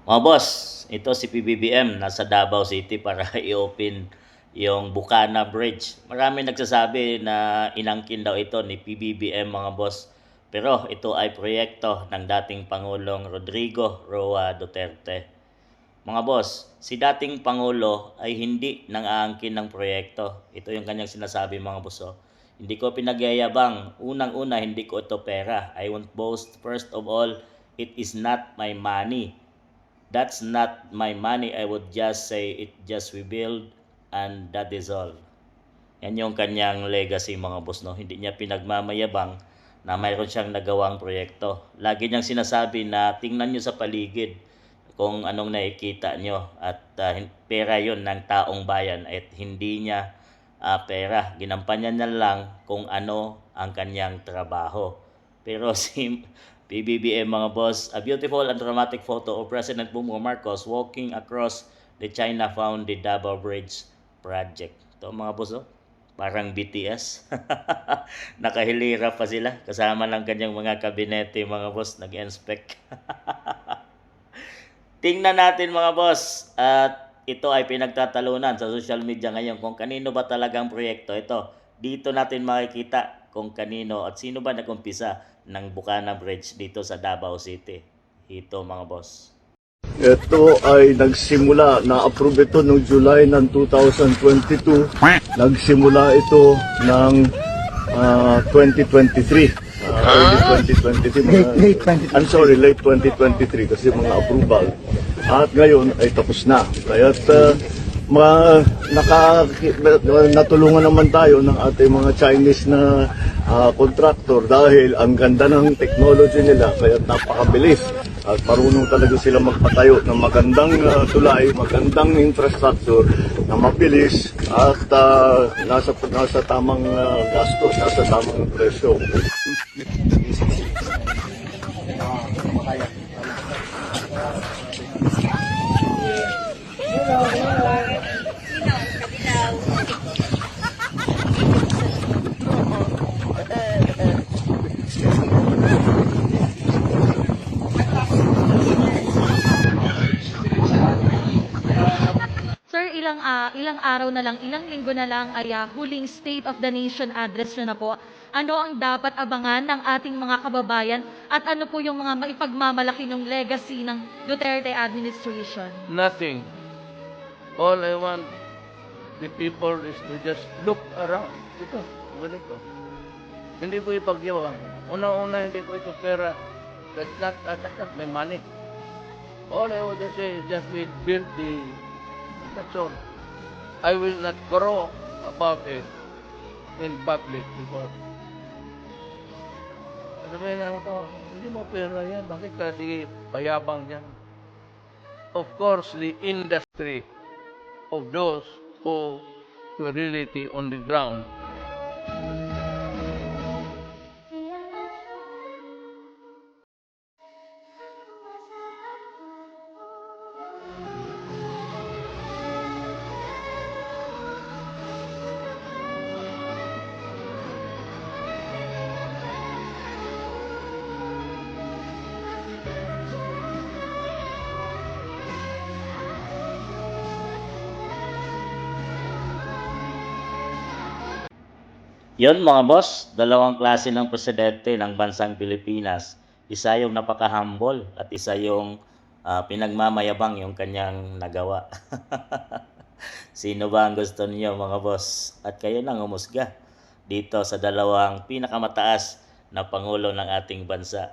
Mga boss, ito si PBBM nasa Davao City para i-open yung Bukana Bridge. Marami nagsasabi na inangkin daw ito ni PBBM mga boss. Pero ito ay proyekto ng dating Pangulong Rodrigo Roa Duterte. Mga boss, si dating Pangulo ay hindi nang-aangkin ng proyekto. Ito yung kanyang sinasabi mga boss. Oh. Hindi ko pinagyayabang. Unang-una, hindi ko ito pera. I won't boast. First of all, it is not my money. That's not my money. I would just say it just we build and that is all. Yan yung kanyang legacy mga boss. No? Hindi niya pinagmamayabang na mayroon siyang nagawang proyekto. Lagi niyang sinasabi na tingnan niyo sa paligid kung anong nakikita nyo at pera yon ng taong bayan at hindi niya pera. Ginampanyan niya lang kung ano ang kanyang trabaho. Pero si PBBM mga boss, a beautiful and dramatic photo of President Bongbong Marcos walking across the China-founded Davao Bridge project. Ito mga boss, oh, parang BTS. Nakahilira pa sila. Kasama lang kanyang mga kabinete mga boss, nag-inspect. Tingnan natin mga boss at ito ay pinagtatalunan sa social media ngayon kung kanino ba talagang proyekto ito. Dito natin makikita kung kanino at sino ba nag-umpisa ng Bukana Bridge dito sa Davao City. Ito mga boss. Ito ay nagsimula, na-approve ito noong July ng 2022. Nagsimula ito ng 2023. Early 2023. Late 2023. I'm sorry, late 2023 kasi mga approval. At ngayon ay tapos na. Kaya't natulungan naman tayo ng ating mga Chinese na contractor dahil ang ganda ng technology nila kaya napakabilis at marunong talaga sila magpatayo ng magandang tulay, magandang infrastructure na mabilis at nasa tamang gastos, nasa tamang presyo. Sir, ilang araw na lang, ilang linggo na lang ay huling State of the Nation address nyo na po. Ano ang dapat abangan ng ating mga kababayan at ano po yung mga maipagmamalaki ng legacy ng Duterte administration? Nothing. All I want the people is to just look around. Ito, ganito. Hindi ko ipagyawang. Una-una, hindi ko ito pera. That's not my money. All I want to say is just we build the... That's all. I will not grow about it in public because sabihin na ito, hindi mo pera yan. Bakit ka di payabang yan? Of course, the industry of those who were really on the ground. Yon mga boss, dalawang klase ng presidente ng bansang Pilipinas. Isa yung napaka-humble at isa yung pinagmamayabang yung kanyang nagawa. Sino ba ang gusto niyo mga boss? At kayo nang umusga dito sa dalawang pinakamataas na pangulo ng ating bansa.